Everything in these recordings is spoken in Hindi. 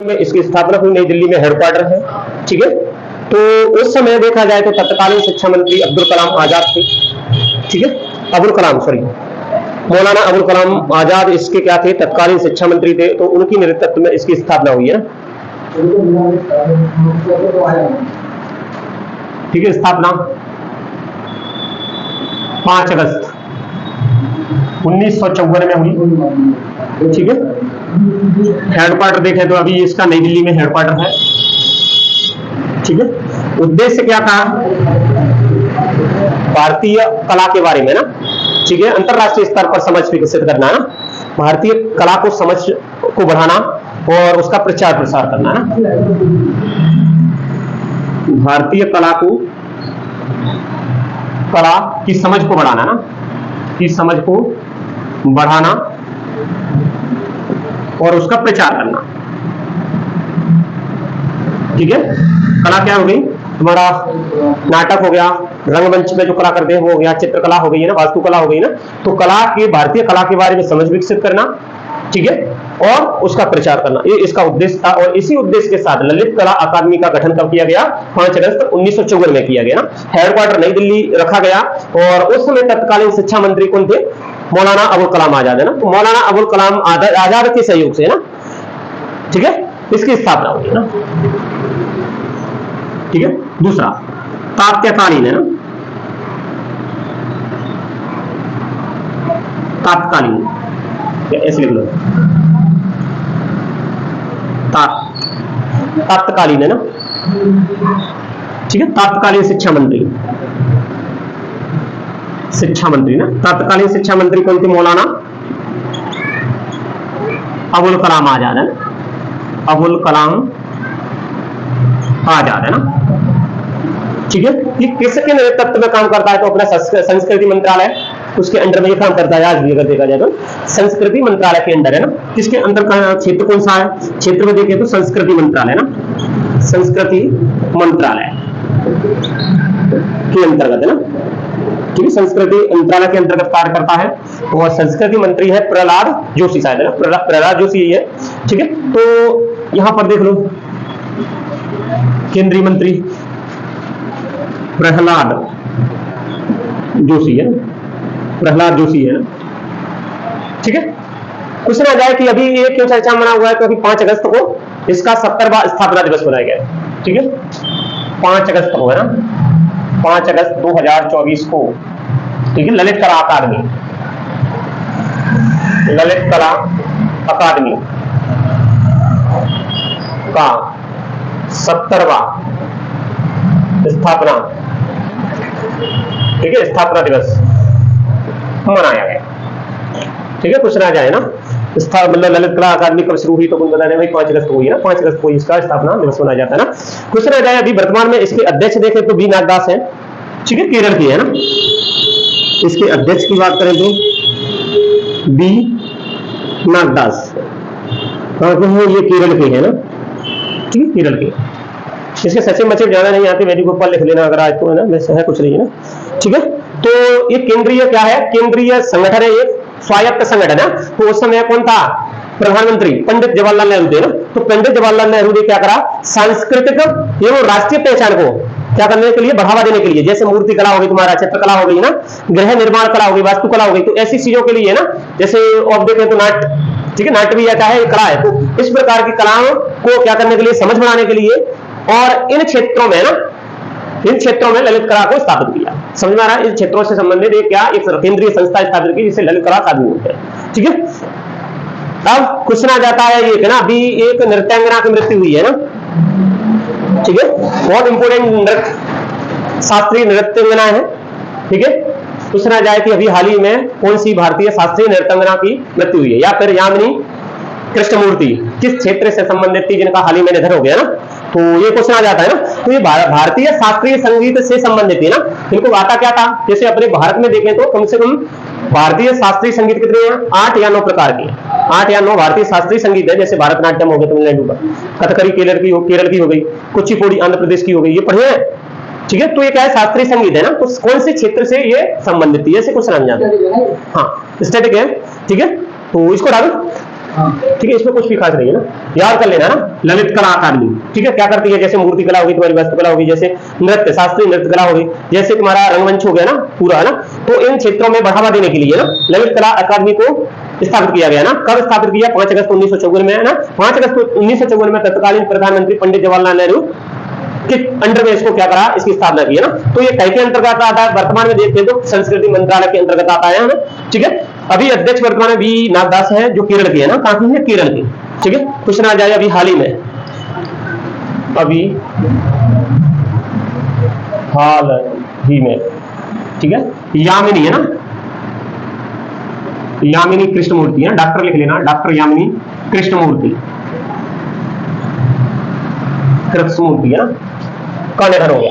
में इसकी स्थापना हुई, नई दिल्ली में हेडक्वार्टर है। ठीक है, तो उस समय देखा जाए तो तत्कालीन शिक्षा मंत्री अब्दुल कलाम आजाद थे। ठीक है, अबुल कलाम, सॉरी, मौलाना अबुल कलाम आजाद इसके क्या थे, तत्कालीन शिक्षा मंत्री थे। तो उनकी नेतृत्व में इसकी स्थापना हुई है ना। ठीक है, स्थापना 5 अगस्त 1954 में हुई। ठीक है, हेडक्वार्टर देखें तो अभी इसका नई दिल्ली में हेडक्वार्टर है। ठीक है, उद्देश्य क्या था, भारतीय कला के बारे में ना, ठीक है, अंतरराष्ट्रीय स्तर पर समझ विकसित करना ना, भारतीय कला को समझ को बढ़ाना और उसका प्रचार प्रसार करना ना, भारतीय कला को, कला की समझ को बढ़ाना ना, की समझ को बढ़ाना और उसका प्रचार करना। ठीक है, कला क्या हो गई, हमारा नाटक हो गया, रंगमंच में जो कला करते हैं वो हो गया, चित्रकला हो गई है ना, वास्तुकला हो गई ना। तो कला के, भारतीय कला के बारे में समझ विकसित करना, ठीक है, और उसका प्रचार करना, ये इसका उद्देश्य था। और इसी उद्देश्य के साथ ललित कला अकादमी का गठन कब किया गया, 5 अगस्त 1954 में किया गया ना। हेडक्वार्टर नई दिल्ली रखा गया और उस समय तत्कालीन शिक्षा मंत्री कौन थे, मौलाना अबुल कलाम आजाद है ना। तो मौलाना अबुल कलाम आजाद के सहयोग से ना, ठीक है, इसकी स्थापना हुई ना। ठीक है, दूसरा तात्कालीन है ना, तात्कालीन, ऐसे लिख लो, तात्कालीन है ना। ठीक है, तात्कालीन शिक्षा मंत्री, शिक्षा मंत्री ना, तात्कालीन शिक्षा मंत्री कौन थे, मौलाना अबुल कलाम आजाद है ना, अबुल कलाम आजाद है ना। ठीक है, ये किसके नेतृत्व में काम करता है, तो अपना संस्कृति मंत्रालय उसके अंडर में ये काम करता है। आज भी अगर देखा जाए तो संस्कृति मंत्रालय के अंडर है ना। किसके अंदर का क्षेत्र कौन सा है, क्षेत्र में देखें तो संस्कृति मंत्रालय ना, संस्कृति मंत्रालय के अंतर्गत है ना। ठीक है, संस्कृति मंत्रालय के अंतर्गत कार्य करता है और संस्कृति मंत्री है प्रहलाद जोशी, शायद है ना, प्रहलाद जोशी है। ठीक है, तो यहां पर देख लो केंद्रीय मंत्री प्रहलाद जोशी है, प्रहलाद जोशी है। ठीक है, कुछ ना जाए कि अभी ये क्यों चर्चा मना हुआ है, क्योंकि 5 अगस्त को इसका 70वां स्थापना दिवस मनाया गया है। ठीक है, 5 अगस्त को है ना, 5 अगस्त 2024 को। ठीक है, ललित कला अकादमी, ललित कला अकादमी का 70वां स्थापना, ठीक है, स्थापना दिवस मनाया गया। ठीक है, कुछ ना जाए ना, मतलब ललित कला अकादमी कब शुरू हुई, तो कुछ बता दें भाई 5 अगस्त को हुई है ना, 5 अगस्त को इसका स्थापना दिवस मनाया जाता है ना। कुछ ना जाए, अभी वर्तमान में इसके अध्यक्ष देखें तो बी नागदास है। ठीक है, केरल की है ना। इसके अध्यक्ष की बात करें तो बी नागदास, ये केरल के है ना। ठीक है, केरल के। इसके सचिव मचिव ज्यादा नहीं आते, वेदी गोपाल लिख लेना अगर आज तो है ना, वैसे है कुछ नहीं है ना। ठीक है, तो ये केंद्रीय क्या है, केंद्रीय संगठन है, एक स्वायत्त संगठन है। तो उस समय कौन था, प्रधानमंत्री पंडित जवाहरलाल नेहरू थे ना। तो पंडित जवाहरलाल नेहरू ने क्या करा, सांस्कृतिक एवं राष्ट्रीय पहचान को क्या करने के लिए, बढ़ावा देने के लिए, जैसे मूर्ति कला हो गई, तुम्हारा चित्रकला हो गई ना, गृह निर्माण कला हो गई, वास्तुकला हो गई, तो ऐसी चीजों के लिए ना, जैसे आप देखें तो नाट्य, ठीक है, नाट्य भी क्या है, कला है। तो इस प्रकार की कलाओं को क्या करने के लिए, समझ बनाने के लिए, और इन क्षेत्रों में ना, इन क्षेत्रों में ललित कला को स्थापित किया। समझ में आ रहा है, इन क्षेत्रों से संबंधित एक क्या, एक केंद्रीय संस्था स्थापित की जिसे ललित कला अकादमी होते हैं। ठीक है, अब कुछ ना जाता है ये ना, अभी एक नृत्यांगना की मृत्यु हुई है ना। ठीक है, बहुत इंपोर्टेंट नृत्य, शास्त्रीय नृत्यांगना है। ठीक है, कुछ ना जाए कि अभी हाल ही में कौन सी भारतीय शास्त्रीय नृत्यांगना की मृत्यु हुई है, या फिर यामिनी कृष्णमूर्ति किस क्षेत्र से संबंधित थी जिनका हाल ही में निधन हो गया ना। तो ये क्वेश्चन आ जाता है ना। तो ये भारतीय शास्त्रीय संगीत से संबंधित है ना। इनको आता क्या था, जैसे अपने भारत में देखें तो कम से कम भारतीय शास्त्रीय संगीत कितने हैं, 8 या 9 प्रकार के, 8 या 9 भारतीय शास्त्रीय संगीत है। जैसे भरतनाट्यम हो गया तमिलनाडु का, कथकली केरल की हो गई, कुचिपुड़ी आंध्र प्रदेश की हो गई, ये पढ़े हैं। ठीक है, तो ये क्या है, शास्त्रीय संगीत है ना। तो कौन से क्षेत्र से ये संबंधित है, ऐसे कुछ समझ जाते हैं। हाँ, स्टैटिक है। ठीक है, तो इसको डालो ठीक है, इसमें कुछ भी खास नहीं है ना, याद कर लेना ना। ललित कला अकादमी, ठीक है, क्या करती है, जैसे मूर्ति कला होगी, तुम्हारी वास्तुकला होगी, जैसे नृत्य, शास्त्रीय नृत्य कला होगी, जैसे तुम्हारा रंगमंच हो गया ना पूरा, है ना। तो इन क्षेत्रों में बढ़ावा देने के लिए ना ललित कला अकादमी को स्थापित किया गया ना। कब स्थापित किया? 5 अगस्त 1954 में, है ना। 5 अगस्त 1954 में तत्कालीन प्रधानमंत्री पंडित जवाहरलाल नेहरू के अंडर में इसको क्या करा, इसकी स्थापना की, है ना। तो ये कई के अंतर्गत आता है, वर्तमान में देखते हैं तो संस्कृति मंत्रालय के अंतर्गत आता है ना, ठीक है। अभी अध्यक्ष वर्तमान में वी नागदास है, जो केरल के है ना, कहां की है, केरल की, ठीक है। क्वेश्चन आ जाए अभी हाल ही में, अभी हाल ही में, ठीक है, यामिनी है ना, यामिनी कृष्णमूर्ति है, डॉक्टर लिख लेना, डॉक्टर यामिनी कृष्णमूर्ति, कृष्णमूर्ति है ना, का निधन हो गया,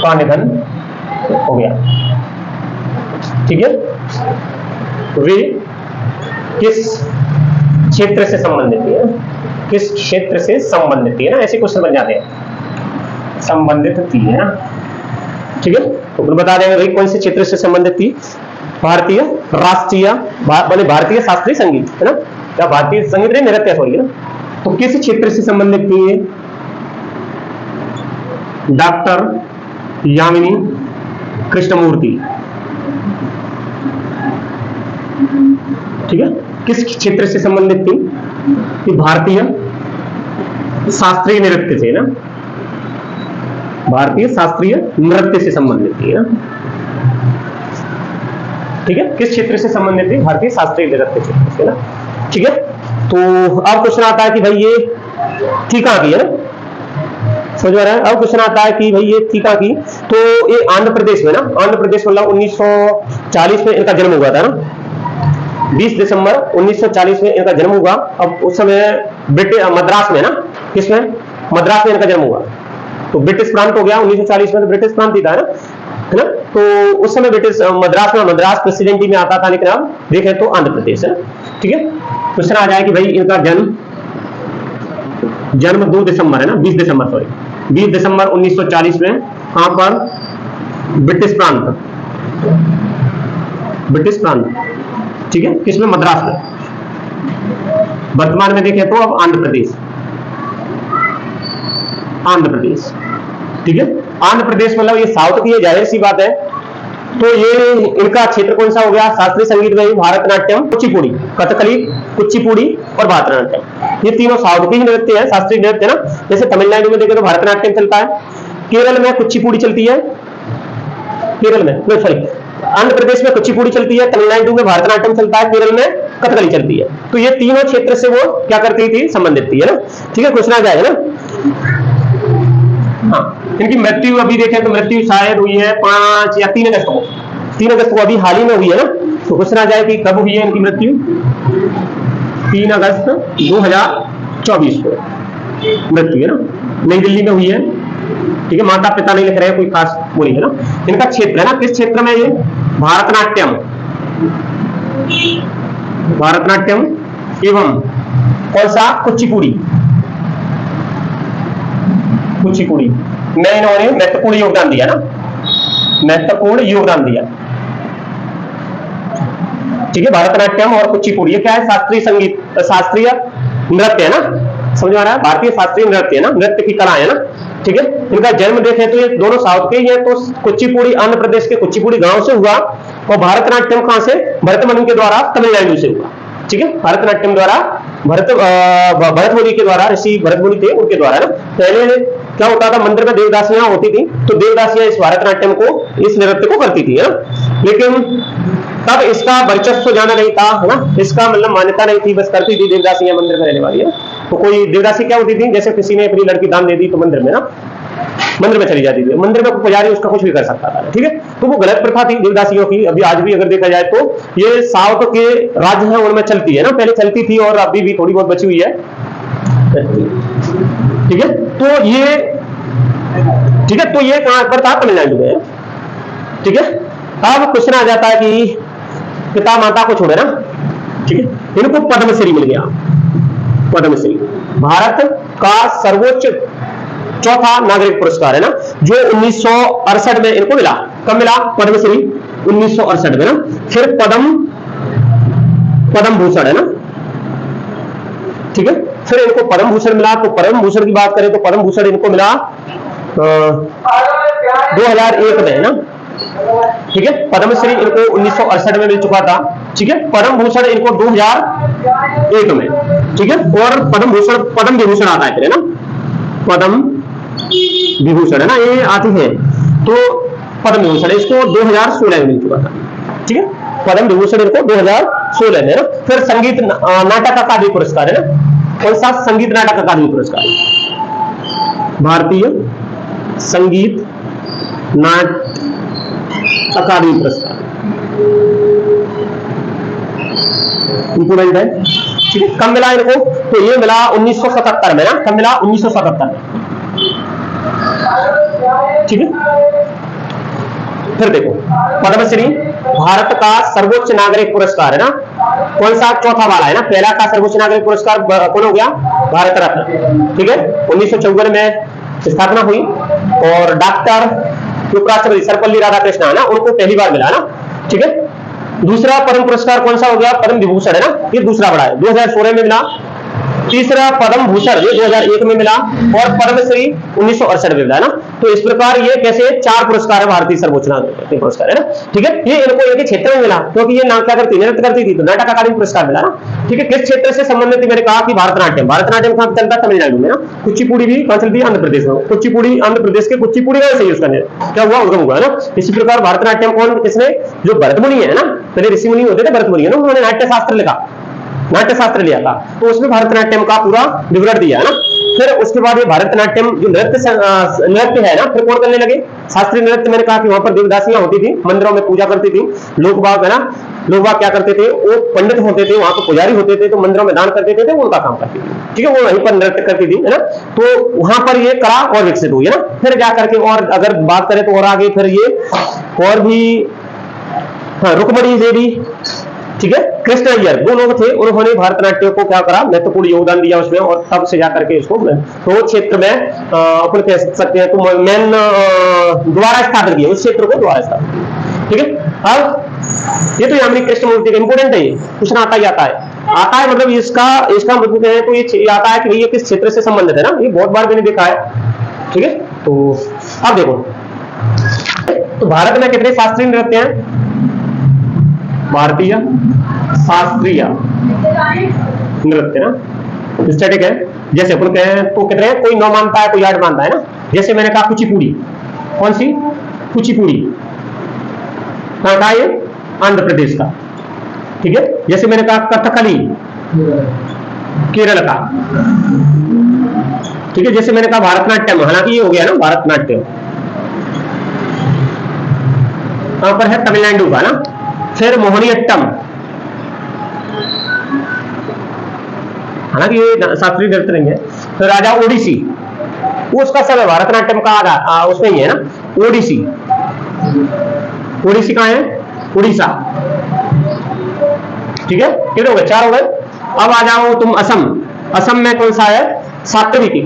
का निधन हो गया, ठीक है। वे किस क्षेत्र से संबंधित है, किस क्षेत्र से संबंधित है ना, ऐसे क्वेश्चन बन जाते हैं, संबंधित थी, है ना, ठीक है। तो बता देंगे भाई कौन से क्षेत्र से संबंधित थी, भारतीय राष्ट्रीय भारतीय शास्त्रीय संगीत, है ना, या भारतीय संगीत नहीं, नृत्य सॉरी, है ना। तो किस क्षेत्र से संबंधित थी? डॉक्टर यामिनी कृष्णमूर्ति, ठीक है, किस क्षेत्र से संबंधित थी? कि भारतीय शास्त्रीय नृत्य से, ना, भारतीय शास्त्रीय नृत्य से संबंधित थी, ना, ठीक है। किस क्षेत्र से संबंधित थी? भारतीय शास्त्रीय नृत्य से, ना, ठीक है। तो अब क्वेश्चन आता है कि भाई ये थी कहां की, है ना, समझ में आ रहा है। अब क्वेश्चन आता है कि भाई ये थी कहां की, तो ये आंध्र प्रदेश में ना, आंध्र प्रदेश मतलब 1940 में इनका जन्म हुआ था ना, 20 दिसंबर 1940 में इनका जन्म हुआ। अब उस समय ब्रिटिश मद्रास में ना, किसमें, मद्रास में इनका जन्म हुआ, तो ब्रिटिश प्रांत हो गया 1940 में, तो ब्रिटिश प्रांत ही था, है ना। तो उस समय ब्रिटिश मद्रास में, मद्रास प्रेसिडेंटी में आता था, लेकिन अब देखें तो आंध्र प्रदेश है, ठीक है। क्वेश्चन आ जाए कि भाई इनका जन्म 2 दिसंबर है ना, 20 दिसंबर सॉरी 20 दिसंबर 1940 में, कहां पर, ब्रिटिश प्रांत, ब्रिटिश प्रांत, ठीक है, किसमें, मद्रास में। वर्तमान में देखें तो अब आंध्र प्रदेश, आंध्र प्रदेश, ठीक है। आंध्र प्रदेश मतलब ये साउथ की है, जाहिर सी बात है। तो ये इनका क्षेत्र कौन सा हो गया? शास्त्रीय संगीत में भारतनाट्यम, कुचिपुड़ी, कथकली, कुचिपुड़ी और भारतनाट्यम, ये तीनों साउथ के ही नृत्य है, शास्त्रीय नृत्य, ना। जैसे तमिलनाडु में देखें तो भारतनाट्यम चलता है, केरल में कुचिपुड़ी चलती है, केरल में सॉरी आंध्र प्रदेश में कुचिपुड़ी चलती है, तमिलनाडु में भारतनाट्यम चलता है, केरल में कथकली चलती है। तो ये तीनों क्षेत्र से वो क्या करती थी, संबंधित थी, है ना, ठीक है। क्वेश्चन आ जाए, है ना। हाँ, इनकी मृत्यु अभी देखें तो मृत्यु शायद हुई है 5 या 3 अगस्त को, 3 अगस्त को अभी हाल ही में हुई है ना। तो क्वेश्चन आ जाए कि कब हुई है इनकी मृत्यु? 3 अगस्त 2024 को मृत्यु, है ना, नई दिल्ली में हुई है, ठीक है। माता पिता नहीं लिख रहे हैं, कोई खास बोली, है ना। इनका क्षेत्र है ना, किस क्षेत्र में ये? भारतनाट्यम, भारतनाट्यम एवं कौन सा? कुचिपुड़ी, कुचिपुड़ी में इन्होंने महत्वपूर्ण योगदान दिया ना, महत्वपूर्ण योगदान दिया, ठीक है। भारतनाट्यम और कुचिपुड़ी ये क्या है? शास्त्रीय संगीत, शास्त्रीय नृत्य है ना, समझ में आ रहा है, भारतीय शास्त्रीय नृत्य है ना, नृत्य की कला है ना, ठीक है। इनका जन्म देखें तो ये दोनों साउथ के ही है, तो कुचिपुड़ी आंध्र प्रदेश के कुचिपुड़ी गांव से हुआ, और भारतनाट्यम कहां से? भरत मुनि के द्वारा तमिलनाडु से हुआ, ठीक है। भारतनाट्यम द्वारा भरत मुनि के द्वारा, ऋषि भरत मुनि थे उनके द्वारा ना। पहले क्या होता था, मंदिर में देवदासियां होती थी, तो देवदासियां इस भारतनाट्यम को, इस नृत्य को करती थी, है ना। लेकिन तब इसका वर्चस्व ज्यादा नहीं था, है ना, इसका मतलब मान्यता नहीं थी, बस करती थी देवदासियां मंदिर में रहने वाली, है। तो कोई देवदासी क्या होती थी, जैसे किसी ने अपनी लड़की दान दे दी तो मंदिर में ना, मंदिर में चली जाती थी, मंदिर में पुजारी उसका कुछ भी कर सकता था, ठीक है। तो वो गलत प्रथा थी देवदासियों की। अभी आज भी अगर देखा जाए तो ये साउथ के राज्य हैं उनमें चलती है ना, पहले चलती थी और अभी भी थोड़ी बहुत बची हुई है, ठीक है। तो ये, ठीक है, तो ये कहां पर था? तमिलनाडु में, ठीक है। अब क्वेश्चन आ जाता है कि पिता माता को छोड़े ना, ठीक है, इनको पद्मश्री मिल गया, पद्मश्री भारत का सर्वोच्च चौथा नागरिक पुरस्कार है ना, जो 1968 में इनको मिला। कब मिला पद्मश्री? 1968 में ना। फिर पद्म भूषण है ना, ठीक है। फिर इनको पद्म भूषण मिला, तो पद्म भूषण की बात करें तो पद्म भूषण इनको मिला 2001 में, है ना, ठीक है। पद्मश्री इनको 1968 में मिल चुका था, ठीक है। पद्म भूषण इनको 2001 में, ठीक है। और पद्म भूषण, पद्म विभूषण आता है फिर, है ना, पद्म विभूषण, है ना, ये आती है। तो पद्म विभूषण इसको 2016 में मिल चुका था, ठीक है। पद्म विभूषण इनको 2016 में, है ना। फिर संगीत नाटक अकादमी पुरस्कार, है ना, कौन सा? संगीत नाटक अकादमी पुरस्कार, भारतीय संगीत नाटक अकादमी पुरस्कार, इंपोर्टेंट है, ठीक है। कब मिला इनको? तो ये मिला 1977 में, ना, कब मिला? 1977 में, ठीक है। फिर देखो, पद्मश्री भारत का सर्वोच्च नागरिक पुरस्कार, है ना, कौन सा? चौथा वाला, है ना। पहला का सर्वोच्च नागरिक पुरस्कार कौन हो गया? भारत रत्न, ठीक है। 1954 में स्थापना हुई, और डॉक्टर उपराष्ट्रपति सर्वपल्ली राधाकृष्णन, है ना, उनको पहली बार मिला, है ना, ठीक है। दूसरा पद्म पुरस्कार कौन सा हो गया? पद्म विभूषण, है ना, ये दूसरा बड़ा है, 2016 में मिला। तीसरा पद्म भूषण ये 2001 में मिला, और पद्मश्री 1968 में मिला, है ना। तो इस प्रकार ये कैसे 4 पुरस्कार है, भारतीय सर्वोच्च नागरिक पुरस्कार, है ना, ठीक है। ये इनको इनके क्षेत्र में मिला, क्योंकि ये नाम क्या करती, नृत्य करती थी, तो नाटक अकादमी पुरस्कार मिला, ना, ठीक है। किस क्षेत्र से संबंधित थी? मैंने कहा कि भारतनाट्यम। भारतनाट्यम कहां चलता? तमिलनाडु में, ना। कुचिपुड़ी भी कहां चलती है? आंध्र प्रदेश में। कुचिपुड़ी आंध्र प्रदेश के कुचिपुड़ी का सही उसका क्या हुआ? उद्गम हुआ, है ना। इसी प्रकार भारतनाट्यम कौन, किसने? जो भरत मुनि है ना, पहले ऋषि मुनि होते थे, भरत मुनि, है ना, उन्होंने नाट्य शास्त्र लिखा, नाट्य शास्त्र लिया था, तो उसमें भरतनाट्यम का पूरा विवरण दिया, है ना। फिर उसके बाद ये भरतनाट्यम जो नृत्य है ना, फिर कौन करने लगे? शास्त्रीय नृत्य। मैंने कहा कि वहां पर देवदासियां होती थी, मंदिरों में पूजा करती थी, लोग बाग, है ना, लोग बाग क्या करते थे? वो पंडित होते थे, वहां पर पुजारी होते थे, तो मंदिरों में दान करते थे, वो उनका काम करती थी, ठीक है। वो वहीं पर नृत्य करती थी, है ना। तो वहां पर ये कला और विकसित हुई, है ना। फिर जाकर के, और अगर बात करें तो और आगे फिर ये और भी, हाँ, रुक्मणी देवी, ठीक है, कृष्ण अय्यर, 2 लोग थे, उन्होंने भारतनाट्यम को क्या करा? महत्वपूर्ण योगदान दिया उसमें, और तब से जाकर के इसको तो क्षेत्र में अपन कह सकते हैं, तो मैन द्वारा स्थापित किया, उस क्षेत्र को द्वारा स्थापित, ठीक है। अब ये तो यामिनी कृष्णमूर्ति का इंपोर्टेंट है, क्वेश्चन आता ही आता है, मतलब इसका मतलब है, तो ये आता है कि ये किस क्षेत्र से संबंधित है, ना, ये बहुत बार मैंने देखा है, ठीक है। तो अब देखो, तो भारत में कितने शास्त्रीय नृत्य हैं? भारतीय शास्त्रीय नृत्य, ना, स्टैटिक है। जैसे अपन कहें तो कितने, कोई 9 मानता है, कोई 8 मानता है, ना। जैसे मैंने कहा कुचिपुड़ी, कौन सी? कुचिपुड़ी कहां का? ये आंध्र प्रदेश का, ठीक है। जैसे मैंने कहा कथकली, केरल का, ठीक है। जैसे मैंने कहा भारतनाट्यम, हालांकि ये हो गया ना भारतनाट्यम, कहां पर है? तमिलनाडु का, ना। फिर मोहिनीअट्टम, हालांकि ये शास्त्रीय नृत्य नहीं है। फिर राजा ओडिसी, वो उसका सब है, भारतनाट्यम का आधार उसमें ही है, ना। ओडिसी, ओडिसी कहां है? उड़ीसा, ठीक है। कितने हो गए? 4 हो गए। अब आ जाओ तुम असम। असम में कौन सा है? सात्विकी,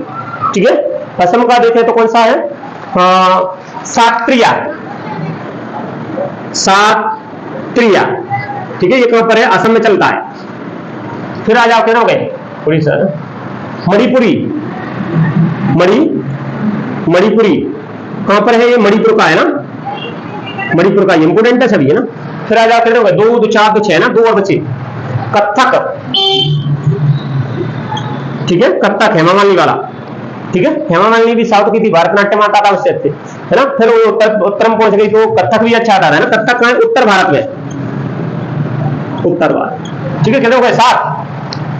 ठीक है। असम का देखें तो कौन सा है? सात्रिया, सात्रिया, ठीक है। ये कहां पर है? असम में चलता है। फिर आ जाओ, कितने हो गए? उड़ीसा। मणिपुरी, मणिपुरी कहां पर है? ये मणिपुर का है, ना, मणिपुर का इंपोर्टेंट है सभी, है ना। फिर आ जाओ, कितने हो गए? 2, 2, 4, 2, 6, ना, 2 और बचे। कथक, ठीक है, कथक हेमा मालिनी वाला, ठीक है। हेमा मालिनी भी साउथ की थी, भारतनाट्यम आता था उससे अच्छे, है ना। फिर वो उत्तर में पहुंच गई, तो कथक भी अच्छा आता है, ना। कथक कहां है? उत्तर भारत में, उत्तर भारत, ठीक है। कितने हो गए? 7।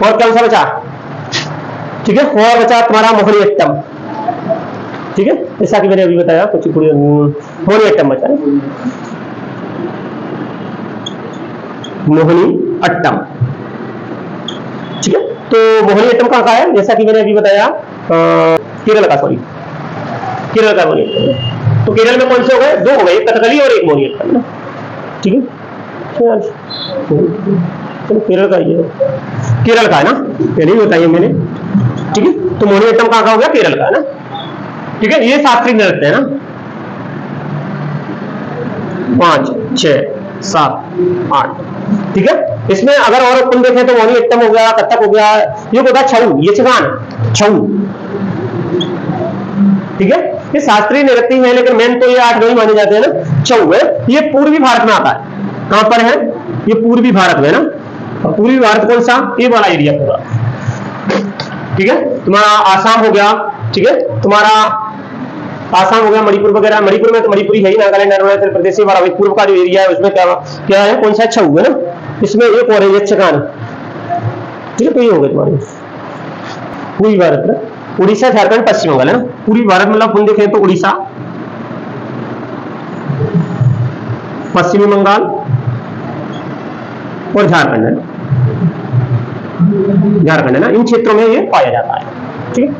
और कौन सा बचा? ठीक है, और बचा तुम्हारा मोहिनीअट्टम, ठीक है। जैसा कि मैंने अभी बताया, कुचिपुड़ी, मोहिनीअट्टम बचा है, मोहिनीअट्टम, ठीक है। तो मोहिनीअट्टम कहां का है? जैसा कि मैंने अभी बताया, केरल का, सॉरी, केरल का मोहिनीअट्टम। तो केरल में कौन से हो गए? 2 हो गए, एक कथकली और एक मोहिनीअट्टम, ठीक है। चलो केरल का ये, केरल का है, ना, पहले ही बताइए मैंने, ठीक है। तो मोहिनीअट्टम कहां का हो गया? केरल का, है ना, ठीक है। ये शास्त्रीय नृत्य है, ना। 5, 6, 7, 8, ठीक है। इसमें अगर और अपन देखें तो मोहिनीअट्टम हो गया, कथक हो गया, ये होता छऊ, ये चिकान छऊ, ठीक है। ये शास्त्रीय नृत्य है, लेकिन मेन तो ये 8 ही माने जाते हैं ना। छऊ है, ये पूर्वी भारत में आता है। कहां पर है? ये पूर्वी भारत में ना। और पूर्वी भारत कौन सा? ये वाला एरिया पूरा, ठीक है। तुम्हारा आसाम हो गया, ठीक है, तुम्हारा आसाम हो गया, मणिपुर वगैरह। मणिपुर में तो मणिपुरी है ही, नागालैंड, अरुणाचल प्रदेश, ये वाला पूर्व का जो एरिया है उसमें क्या क्या है, कौन सा? छऊ है ना। इसमें एक और है ये चिकान, ठीक है। तो ये हो गया तुम्हारे पूर्वी भारत में। उड़ीसा, झारखंड, पश्चिम बंगाल है ना। पूर्वी भारत मतलब अपन देखें तो उड़ीसा, पश्चिमी बंगाल और झारखंड है ना। झारखंड है ना, इन क्षेत्रों में ये पाया जाता है, ठीक है।